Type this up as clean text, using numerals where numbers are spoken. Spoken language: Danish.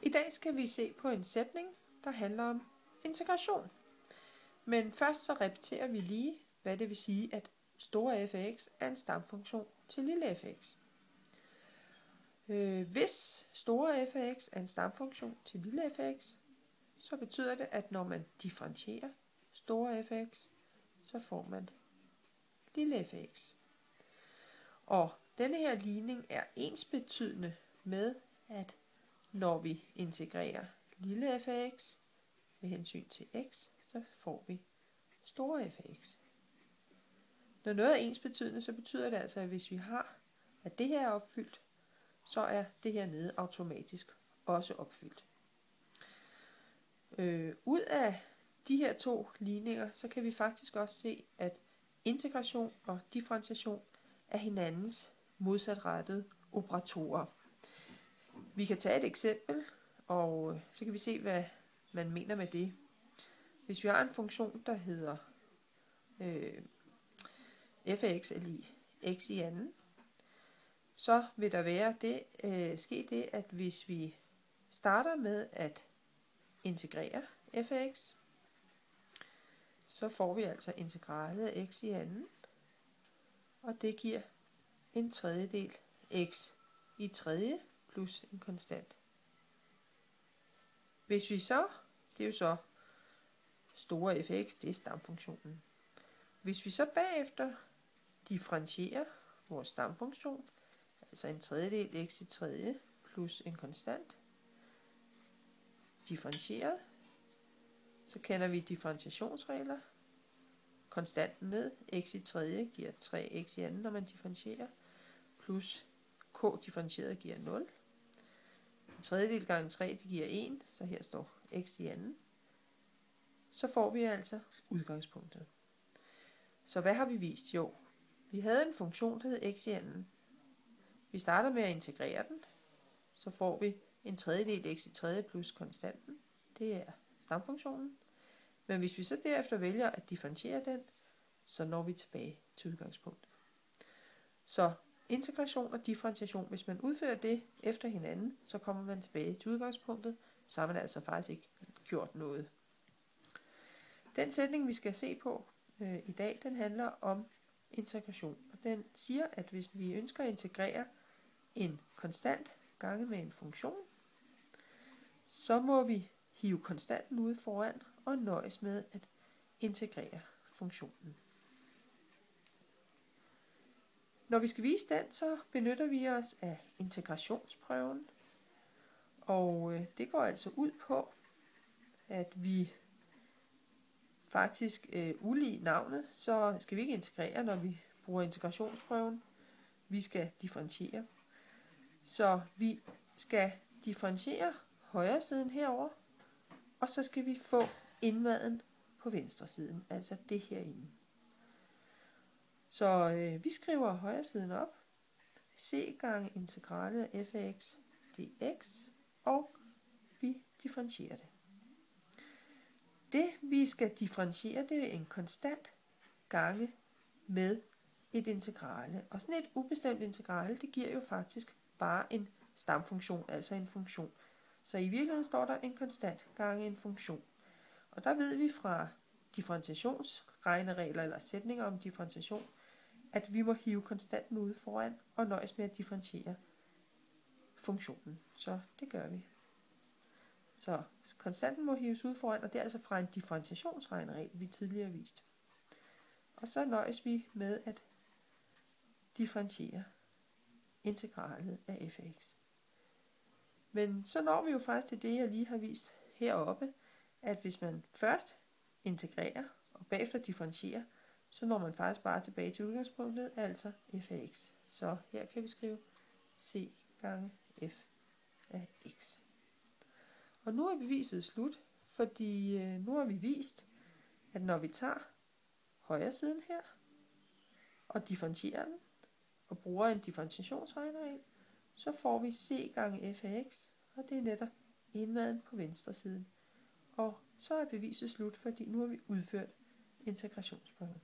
I dag skal vi se på en sætning, der handler om integration. Men først så repeterer vi lige, hvad det vil sige, at store f af x er en stamfunktion til lille f af x. Hvis store f af x er en stamfunktion til lille f af x, så betyder det, at når man differentierer store f af x, så får man lille f af x. Og denne her ligning er ensbetydende med, at når vi integrerer lille f af x med hensyn til x, så får vi store f af x. Når noget er ensbetydende, så betyder det altså, at hvis vi har, at det her er opfyldt, så er det her nede automatisk også opfyldt. Ud af de her to ligninger, så kan vi faktisk også se, at integration og differentiation er hinandens modsatrettede operatorer. Vi kan tage et eksempel, og så kan vi se, hvad man mener med det. Hvis vi har en funktion, der hedder f af x er lig x i anden, så vil der være ske det, at hvis vi starter med at integrere f af x, så får vi altså integralet af x i anden, og det giver en tredjedel x i tredje plus en konstant. Hvis vi så, det er jo så store f af x, det er stamfunktionen. Hvis vi så bagefter differentierer vores stamfunktion, altså en tredjedel x i tredje plus en konstant, differentieret, så kender vi differentiationsregler. Konstanten ned, x i tredje giver 3x i anden, når man differentierer, plus k differentieret giver 0. En tredjedel gange 3, det giver 1, så her står x i anden. Så får vi altså udgangspunktet. Så hvad har vi vist? Jo, vi havde en funktion, der hed x i anden. Vi starter med at integrere den, så får vi en tredjedel x i tredje plus konstanten. Det er stamfunktionen. Men hvis vi så derefter vælger at differentiere den, så når vi tilbage til udgangspunktet. Så integration og differentiation, hvis man udfører det efter hinanden, så kommer man tilbage til udgangspunktet, så har man altså faktisk ikke gjort noget. Den sætning, vi skal se på i dag, den handler om integration. Og den siger, at hvis vi ønsker at integrere en konstant gange med en funktion, så må vi hive konstanten ud foran og nøjes med at integrere funktionen. Når vi skal vise den, så benytter vi os af integrationsprøven. Og det går altså ud på, at vi faktisk ulig navnet, så skal vi ikke integrere, når vi bruger integrationsprøven. Vi skal differentiere. Så vi skal differentiere højre siden herover, og så skal vi få indmaden på venstre siden, altså det herinde. Så vi skriver højre siden op, c gange integralet af f af x dx, og vi differentierer det. Det vi skal differentiere, det er en konstant gange med et integrale. Og sådan et ubestemt integrale, det giver jo faktisk bare en stamfunktion, altså en funktion. Så i virkeligheden står der en konstant gange en funktion. Og der ved vi fra differentiationsregneregler eller sætninger om differentiation, at vi må hive konstanten ude foran og nøjes med at differentiere funktionen. Så det gør vi. Så konstanten må hives ud foran, og det er altså fra en differentiationsregneregel, vi tidligere har vist. Og så nøjes vi med at differentiere integralet af f af x. Men så når vi jo faktisk til det, jeg lige har vist heroppe, at hvis man først integrerer og bagefter differentierer, så når man faktisk bare tilbage til udgangspunktet, altså f af x. Så her kan vi skrive c gange f af x. Og nu er beviset slut, fordi nu har vi vist, at når vi tager højre siden her, og differentierer den, og bruger en differentiationsregneregel, så får vi c gange f af x, og det er netop indmaden på venstre siden. Og så er beviset slut, fordi nu har vi udført integrationsprøven.